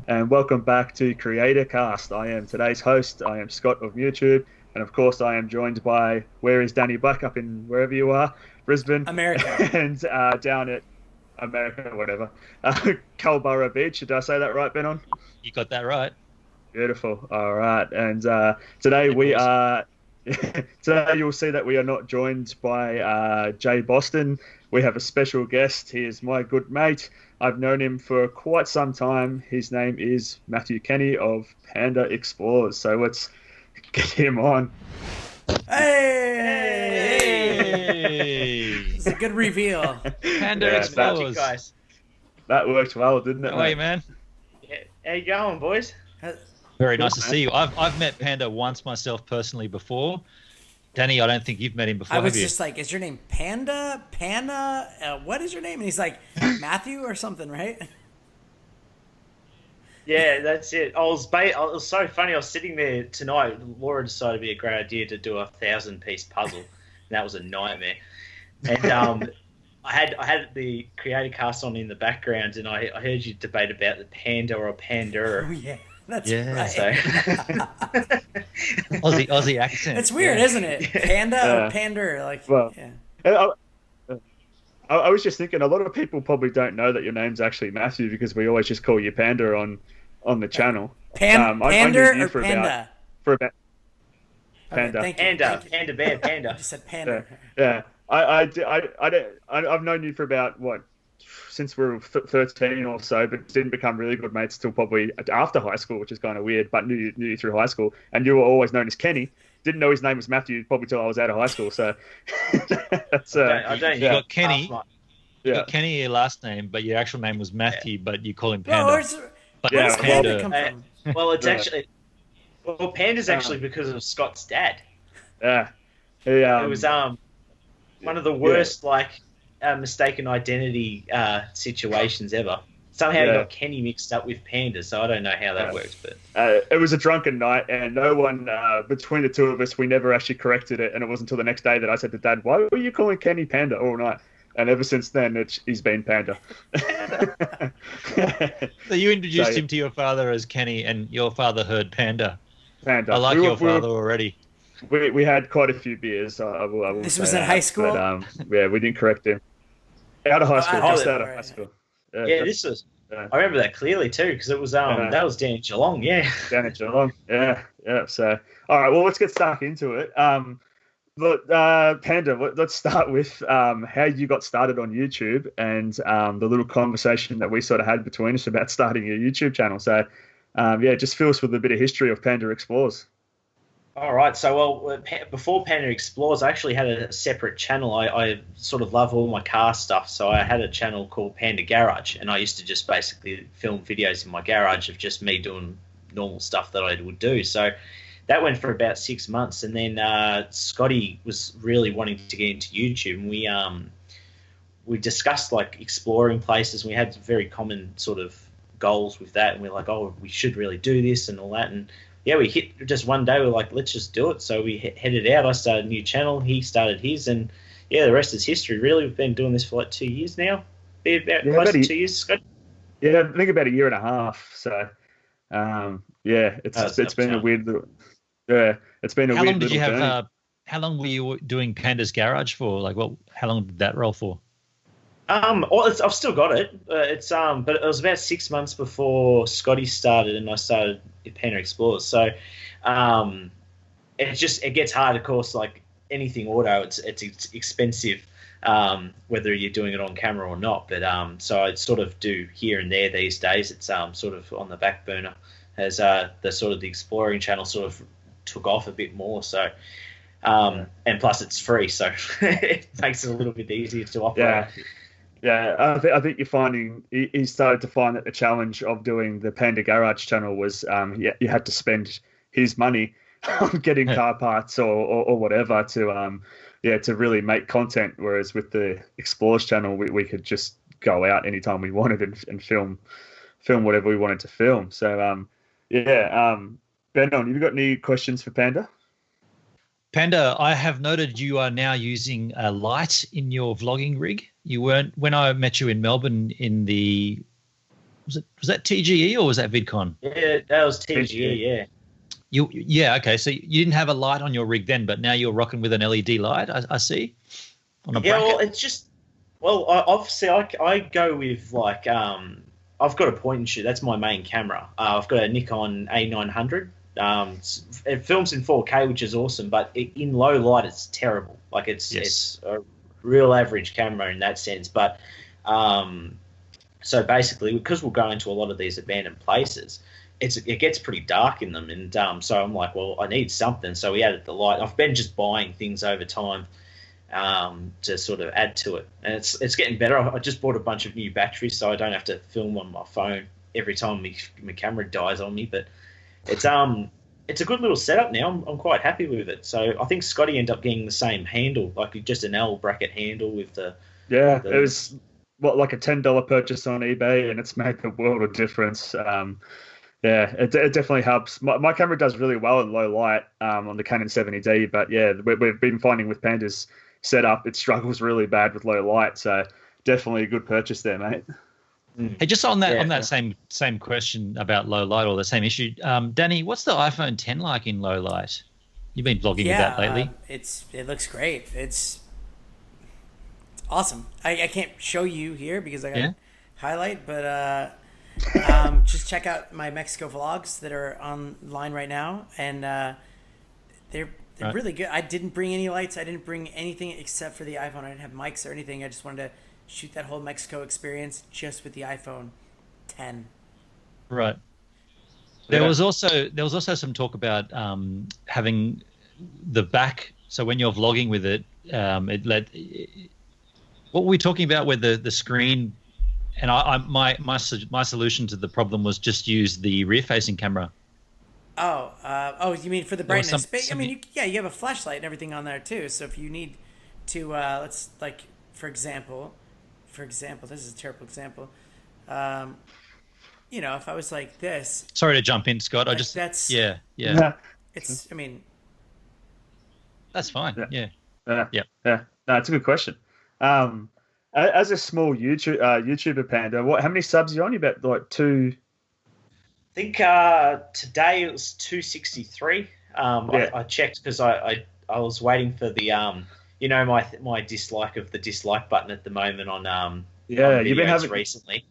And welcome back to Creator Cast. I am today's host. I am Scott of YouTube, and of course, I am joined by where is Danny Black up in wherever you are, Brisbane, America, and down at America, whatever, Culburra Beach. Did I say that right, Benon? You got that right. Beautiful. All right, and today we are. Today you'll see that we are not joined by Jay Boston. We have a special guest. He is my good mate. I've known him for quite some time. His name is Matthew Kenny of Panda Explores. So let's get him on. Hey! It's a good reveal. Panda Explores. Guys. That worked well, didn't it? How are you, man? Yeah. How you going, boys? Very nice to see you. I've met Panda once myself personally before. Danny, I don't think you've met him before. I was have you? just like, is your name Panda? What is your name? And he's like, Matthew or something, right? Yeah, that's it. It was so funny. I was sitting there tonight. Laura decided it'd be a great idea to do a 1,000-piece puzzle, and that was a nightmare. And I had the Creator Cast on in the background, and I heard you debate about the panda or a panda. Oh yeah. That's Yeah. right. Aussie accent. It's weird, isn't it? Panda or pander, like. Well, yeah. I was just thinking, a lot of people probably don't know that your name's actually Matthew because we always just call you Panda on the channel. Pander I knew you or for Panda? Panda. Okay, thank you. Panda bear, panda. You just said Panda. Yeah. I've known you for about since we were 13 or so, but didn't become really good mates till probably after high school, which is kind of weird. But knew you through high school, and you were always known as Kenny. Didn't know his name was Matthew probably till I was out of high school. So that's I don't. You got Kenny. You Yeah. got Kenny, your last name, but your actual name was Matthew, but you call him Panda. Where does Panda come from? Well, it's actually. Well, panda's actually because of Scott's dad. Yeah. It was one of the worst mistaken identity situations ever. Somehow he got Kenny mixed up with Panda, so I don't know how that works. But it was a drunken night, and no one between the two of us, we never actually corrected it. And it wasn't until the next day that I said to Dad, "Why were you calling Kenny Panda all night?" And ever since then, he's been Panda. So you introduced him to your father as Kenny, and your father heard Panda. Panda. I like your father already. We had quite a few beers. I will This say was in that, high school? But, yeah, we didn't correct him. Out of high school, just out of right. high school. this was. I remember that clearly too because it was that was down in Geelong. Yeah. Down in Geelong. Yeah. So, all right. Well, let's get stuck into it. Look, Panda, let's start with how you got started on YouTube and the little conversation that we sort of had between us about starting your YouTube channel. So, just fill us with a bit of history of Panda Explores. All right. So, before Panda Explores, I actually had a separate channel. I sort of love all my car stuff. So I had a channel called Panda Garage, and I used to just basically film videos in my garage of just me doing normal stuff that I would do. So that went for about 6 months. And then Scotty was really wanting to get into YouTube, and we discussed exploring places. And we had very common sort of goals with that. And we're like, oh, we should really do this and all that. And yeah, we hit just one day. We're like, let's just do it. So we headed out. I started a new channel. He started his, and yeah, the rest is history. Really, we've been doing this for 2 years now. Be about close to 2 years, Scott. Yeah, I think about a year and a half. So, it's been a weird little. Yeah, it's been a weird little journey. How long were you doing Panda's Garage for? How long did that roll for? I've still got it. But it was about 6 months before Scotty started, and I started Panda Explores. So, it gets hard, of course. Like anything auto, it's expensive, whether you're doing it on camera or not. But so I sort of do here and there these days. It's sort of on the back burner as the exploring channel sort of took off a bit more. So. And plus it's free, so it makes it a little bit easier to operate. Yeah, I think you're finding he started to find that the challenge of doing the Panda Garage channel was you had to spend his money on getting car parts or whatever to really make content. Whereas with the Explores channel, we could just go out anytime we wanted and film whatever we wanted to film. So Benon, have you got any questions for Panda? Panda, I have noted you are now using a light in your vlogging rig. you weren't when I met you in Melbourne in the was that TGE or was that VidCon? Yeah, that was TGE. Yeah. Yeah, okay. So you didn't have a light on your rig then, but now you're rocking with an LED light. I see. On a bracket. Well, it's just obviously I go with like I've got a point and shoot. That's my main camera. I've got a Nikon A900. It films in 4K, which is awesome, but in low light, it's terrible. Like it's a real average camera in that sense. But so basically, because we'll go into a lot of these abandoned places, it gets pretty dark in them, and so I'm like, well, I need something. So we added the light. I've been just buying things over time to sort of add to it, and it's getting better. I just bought a bunch of new batteries, so I don't have to film on my phone every time my camera dies on me. But it's a good little setup now. I'm quite happy with it. So I think Scotty ended up getting the same handle, like just an L bracket handle with the. Yeah, it was like a $10 purchase on eBay, and it's made the world of difference. Yeah, it definitely helps. My camera does really well in low light on the Canon 70D, but yeah, we've been finding with Panda's setup, it struggles really bad with low light. So definitely a good purchase there, mate. Hey, just on that same question about low light or the same issue, Danny, what's the iPhone 10 like in low light? You've been blogging with that lately. It looks great. It's awesome. I can't show you here because I got to highlight, but just check out my Mexico vlogs that are online right now, and they're really good. I didn't bring any lights. I didn't bring anything except for the iPhone. I didn't have mics or anything. I just wanted to shoot that whole Mexico experience just with the iPhone 10. Right. There was also some talk about having the back. So when you're vlogging with it, what were we talking about? Where the screen, and my solution to the problem was just use the rear-facing camera. Oh, you mean for the brightness? I mean, you have a flashlight and everything on there too. So if you need to, let's like, for example, this is a terrible example. If I was like this. Sorry to jump in, Scott. Like yeah. It's. I mean. That's fine. Yeah. No, it's a good question. As a small YouTuber, Panda, how many subs are you on? You about like 2? I think today it was 263. I checked because I was waiting for the my dislike of the dislike button at the moment on you've been having recently.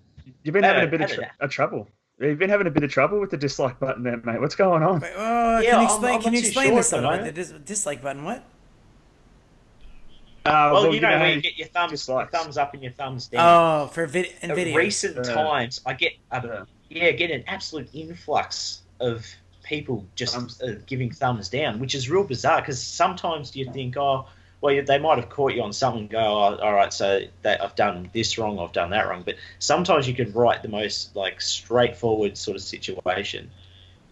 You've been having a bit of trouble. You've been having a bit of trouble with the dislike button there, mate. What's going on? Can you explain this a little bit? The dislike button, what? Where you get your thumbs up and your thumbs down. Oh, for video. Recent times, I get an absolute influx of people just giving thumbs down, which is real bizarre because sometimes you think, they might have caught you on something and go, all right, so I've done this wrong, I've done that wrong. But sometimes you can write the most like straightforward sort of situation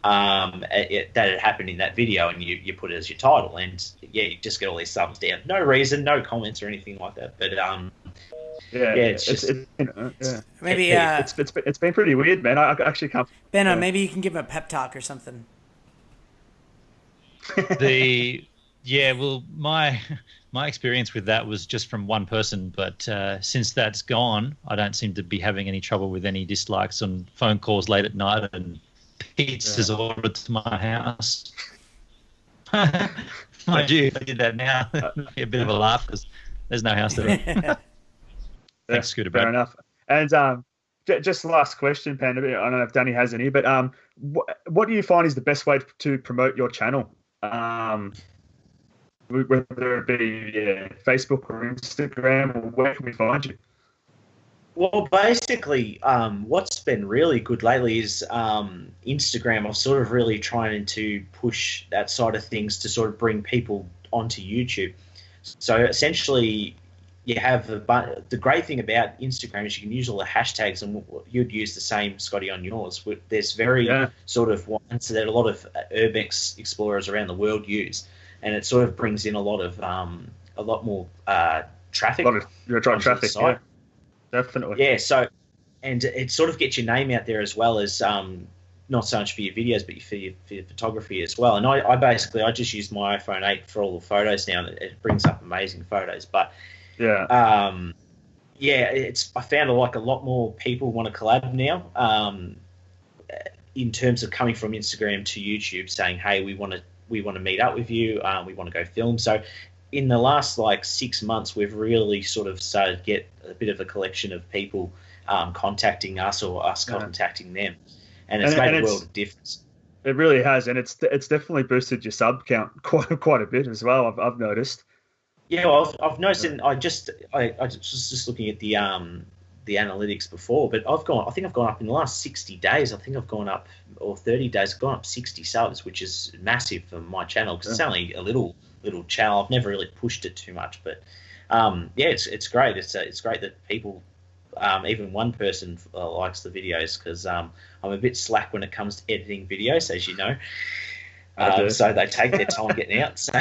that had happened in that video, and you put it as your title, and you just get all these thumbs down. No reason, no comments or anything like that. But maybe it's been pretty weird, man. I actually can't. Benno, maybe you can give him a pep talk or something. Well, my experience with that was just from one person, but since that's gone, I don't seem to be having any trouble with any dislikes on phone calls late at night and pizzas ordered to my house. Mind you, if I did that now, it'd be a bit of a laugh because there's no house there. Thanks, Scooter. Fair enough. And just last question, Panda. I don't know if Danny has any, but what do you find is the best way to promote your channel? Whether it be Facebook or Instagram, or where can we find you? Well, basically, what's been really good lately is Instagram. I'm sort of really trying to push that side of things to sort of bring people onto YouTube. So essentially, you have the great thing about Instagram is you can use all the hashtags, and you'd use the same, Scotty, on yours. There's sort of ones that a lot of urbex explorers around the world use, and it sort of brings in a lot more traffic. You're trying traffic, yeah. Definitely. Yeah, so, and it sort of gets your name out there as well as not so much for your videos, but for your photography as well. And I just use my iPhone 8 for all the photos now, and it brings up amazing photos. But I found like a lot more people want to collab now. In terms of coming from Instagram to YouTube, saying, "Hey, we want to meet up with you. We want to go film." So, in the last like 6 months, we've really sort of started to get a bit of a collection of people contacting us or us contacting them, and it's made a world of difference. It really has, and it's definitely boosted your sub count quite a bit as well. I've noticed. Yeah, well, I've noticed, and I was just looking at the analytics before, but I think I've gone up in the last 60 days. I think I've gone up, or 30 days, I've gone up 60 subs, which is massive for my channel because it's only a little channel. I've never really pushed it too much, but it's great. It's great that people, even one person likes the videos, because I'm a bit slack when it comes to editing videos, as you know. So they take their time getting out. So.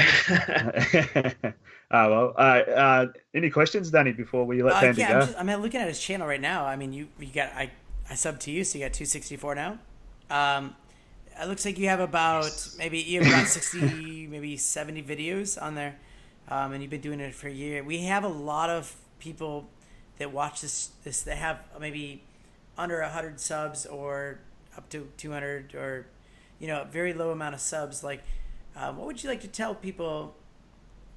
Any questions, Danny, before we let Panda go? I'm looking at his channel right now. I mean, you got I subbed to you, so you got 264 now. It looks like you have about 60, maybe 70 videos on there, and you've been doing it for a year. We have a lot of people that watch this that have maybe under 100 subs or up to 200, or a very low amount of subs. Like, what would you like to tell people?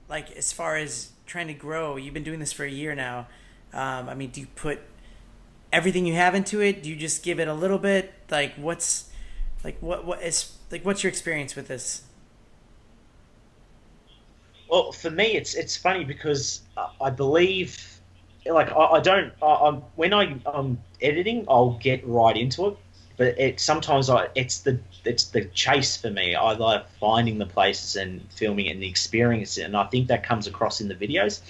Like, as far as trying to grow, you've been doing this for a year now. I mean, do you put everything you have into it? Do you just give it a little bit? Like, what's your experience with this? Well, for me, it's funny because I believe, like, when I'm editing, I'll get right into it. But it's the chase for me. I like finding the places and filming it and experiencing it, and I think that comes across in the videos.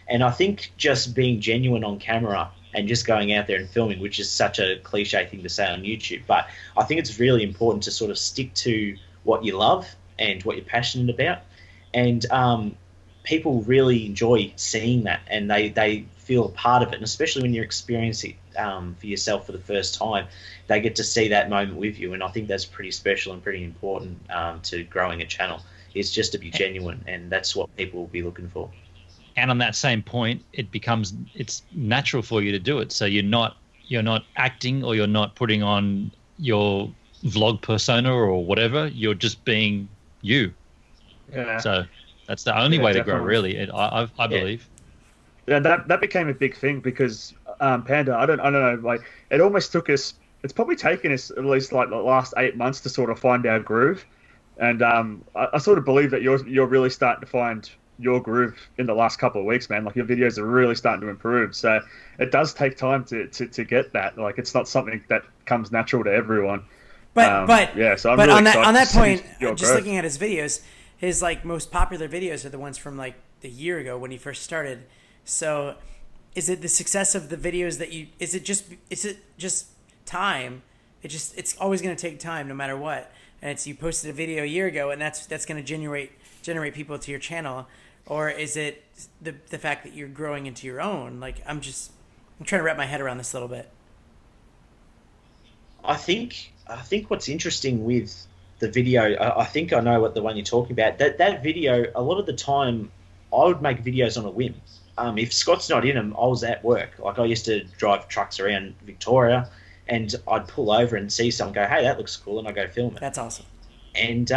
And I think just being genuine on camera and just going out there and filming, which is such a cliche thing to say on YouTube, but I think it's really important to sort of stick to what you love and what you're passionate about. And people really enjoy seeing that, and they feel a part of it, and especially when you're experiencing it for yourself for the first time, they get to see that moment with you, and I think that's pretty special and pretty important to growing a channel. Is just to be genuine, and that's what people will be looking for. And on that same point, it's natural for you to do it. So you're not acting, or you're not putting on your vlog persona or whatever. You're just being you. Yeah. So that's the only way to grow, really. I believe. Yeah, that became a big thing because Panda, I don't know, like, it almost took us. It's probably taken us at least like the last 8 months to sort of find our groove, and I sort of believe that you're really starting to find your groove in the last couple of weeks, man. Like, your videos are really starting to improve. So it does take time to get that. Like, it's not something that comes natural to everyone. But yeah, so I'm but really on that excited point, to see your just growth. looking at his videos, his like most popular videos are the ones from like the year ago when he first started. So is it the success of the videos that you? Is it just time? It's always going to take time, no matter what. And it's, you posted a video a year ago, and that's going to generate people to your channel, or is it the fact that you're growing into your own? Like, I'm trying to wrap my head around this a little bit. I think what's interesting with the video, I think I know what the one you're talking about. That video, a lot of the time, I would make videos on a whim. If Scott's not in them, I was at work. Like, I used to drive trucks around Victoria, and I'd pull over and see someone, go, "Hey, that looks cool," and I go film it. That's awesome. And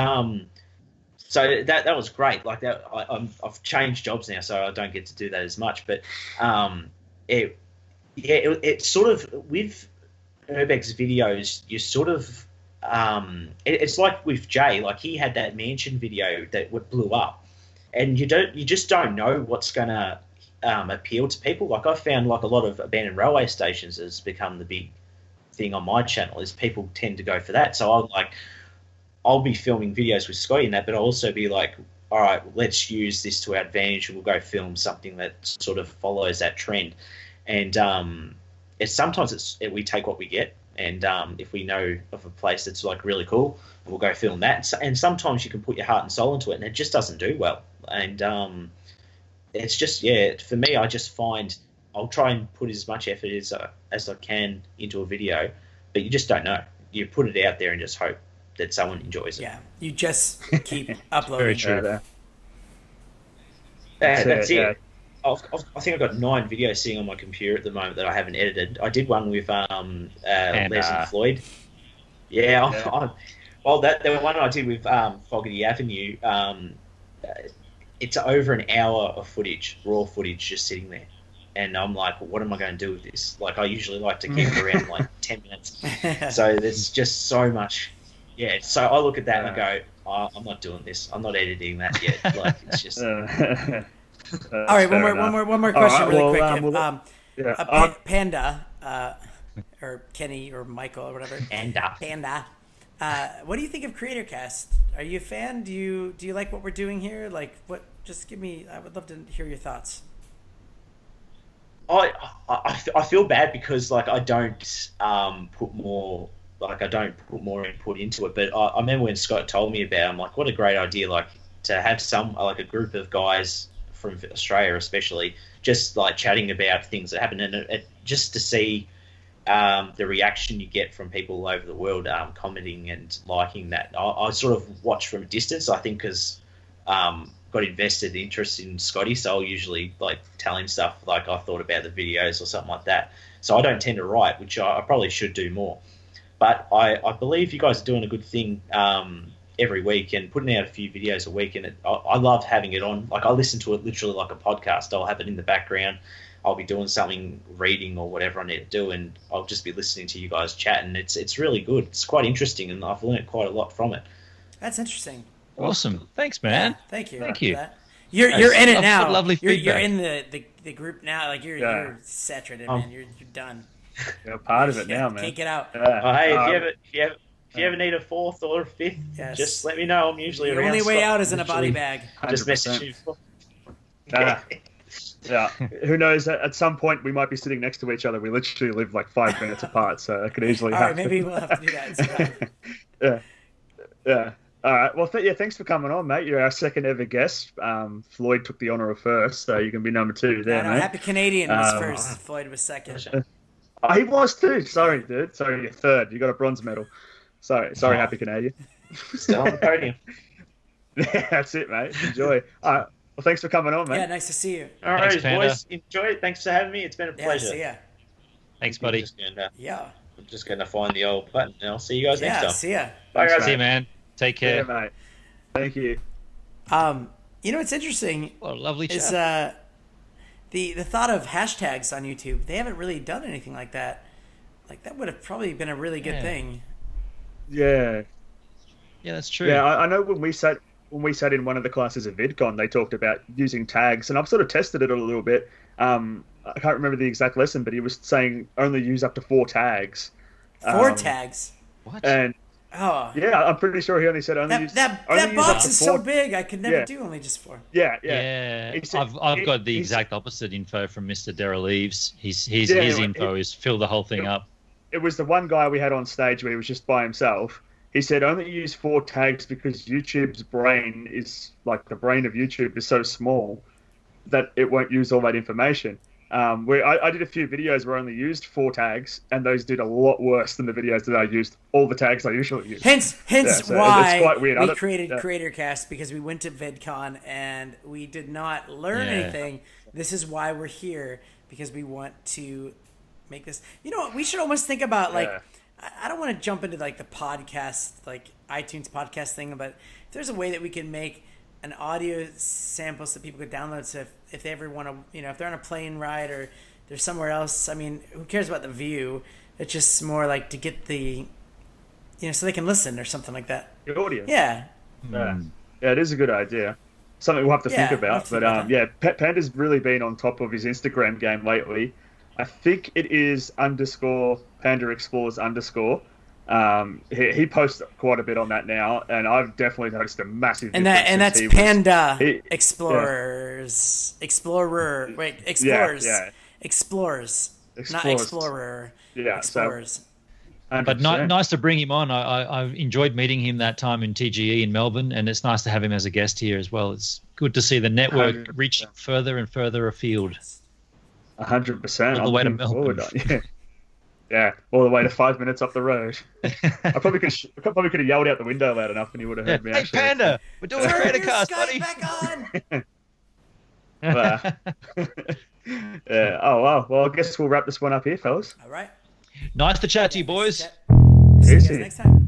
so that was great. Like, that, I've changed jobs now, so I don't get to do that as much. But it sort of, with Urbex's videos, you sort of, it's like with Jay. Like, he had that mansion video that blew up, and you just don't know what's gonna appeal to people. Like, I found like a lot of abandoned railway stations has become the big thing on my channel, is people tend to go for that. So I'll be filming videos with Scotty in that, but I'll also be like, all right, let's use this to our advantage, and we'll go film something that sort of follows that trend. And sometimes we take what we get, and if we know of a place that's like really cool, we'll go film that. And sometimes you can put your heart and soul into it, and it just doesn't do well. And it's just, for me, I just find I'll try and put as much effort as I can into a video, but you just don't know. You put it out there and just hope that someone enjoys it. Yeah, you just keep uploading. Very true. That's it. I think I've got 9 videos sitting on my computer at the moment that I haven't edited. I did one with Les and Floyd. Yeah. Well, the one I did with Fogarty Avenue, it's over an hour of footage, raw footage, just sitting there. And I'm like, what am I going to do with this? Like, I usually like to keep it around like 10 minutes. So there's just so much. Yeah, so I look at that and I go, oh, I'm not doing this. I'm not editing that yet. Like, it's just... All right, one more question really quick. Panda, or Kenny or Michael or whatever. Panda. What do you think of CreatorCast? Are you a fan? Do you like what we're doing here? Like, what? Just give me. I would love to hear your thoughts. I feel bad because like I don't put more input into it. But I remember when Scott told me about it, I'm like, what a great idea! Like to have a group of guys from Australia, especially, just like chatting about things that happen, and just to see the reaction you get from people all over the world commenting and liking that. I sort of watch from a distance, I think, because got invested interest in Scotty, so I'll usually like tell him stuff like I thought about the videos or something like that. So I don't tend to write, which I probably should do more. But I believe you guys are doing a good thing every week and putting out a few videos a week, and I love having it on. Like I listen to it literally like a podcast. I'll have it in the background. I'll be doing something, reading or whatever I need to do, and I'll just be listening to you guys chat, and it's really good. It's quite interesting, and I've learned quite a lot from it. That's interesting. Awesome. Thanks, man. Yeah, thank you. Thank you. You're in it now. Lovely feedback. You're in the group now. Like you're saturated, man. You're done. You're part of it now, man. Can't get out. Hey, if you ever need a 4th or a 5th, just let me know. I'm usually around. The only way out is in a body bag. 100%. Just message you. Yeah. Who knows? At some point, we might be sitting next to each other. We literally live like 5 minutes apart, so it could easily happen. All right, maybe we'll have to do that. Yeah. All right. Well, thanks for coming on, mate. You're our second ever guest. Floyd took the honor of first, so you can be number 2 there, mate. Happy Canadian was first. Floyd was second. He was too. Sorry, dude. Sorry, you're third. You got a bronze medal. Sorry, Happy Canadian. Still on the podium. Yeah, that's it, mate. Enjoy. All right. Well, thanks for coming on, mate. Yeah, nice to see you. All right, boys. Enjoy it. Thanks for having me. It's been a pleasure. See ya. Thanks, buddy. I'm just going to find the old button, and I'll see you guys next time. See ya. Bye, guys. See you, man. Take care. Yeah, mate. Thank you. It's interesting. What a lovely chat. Is the thought of hashtags on YouTube. They haven't really done anything like that. Like that would have probably been a really good thing. Yeah. Yeah, that's true. Yeah, I know when we sat in one of the classes of VidCon, they talked about using tags, and I've sort of tested it a little bit. I can't remember the exact lesson, but he was saying only use up to 4 tags. 4 tags? What? And yeah, I'm pretty sure he only said only use that box is so big, I could never do only just 4. Yeah. I've got the exact opposite info from Mr. Daryl Eves. His info is fill the whole thing up. It was the one guy we had on stage where he was just by himself. He said only use 4 tags because YouTube's brain is like the brain of YouTube is so small that it won't use all that information. Where I did a few videos where I only used 4 tags, and those did a lot worse than the videos that I used all the tags I usually use. Hence why it's quite weird. We created CreatorCast, because we went to VidCon and we did not learn anything. This is why we're here, because we want to make this. You know what? We should almost think about I don't want to jump into like the podcast, like iTunes podcast thing, but if there's a way that we can make an audio sample so people could download, so if they ever want to, if they're on a plane ride or they're somewhere else, I mean, who cares about the view? It's just more like to get the, so they can listen or something like that. The audio. Yeah. Yeah, it is a good idea. Something we'll have to think about. But Panda's really been on top of his Instagram game lately. I think it is _Panda Explores _. He posts quite a bit on that now, and I've definitely noticed a massive difference. And that's Panda Explores. Explorer. Wait, Explores. Explores. Not Explorer. Yeah. Explores. But nice to bring him on. I enjoyed meeting him that time in TGE in Melbourne, and it's nice to have him as a guest here as well. It's good to see the network 100%. Reach further and further afield. 100%. All the way to Melbourne. Yeah, all the way to 5 minutes up the road. I probably could have yelled out the window loud enough, and he would have heard me. Hey, Panda, we're doing a CreatorCast, buddy. Back on. Yeah. Oh, wow. Well, I guess we'll wrap this one up here, fellas. All right. Nice to chat to you, boys. See you guys Easy. next time.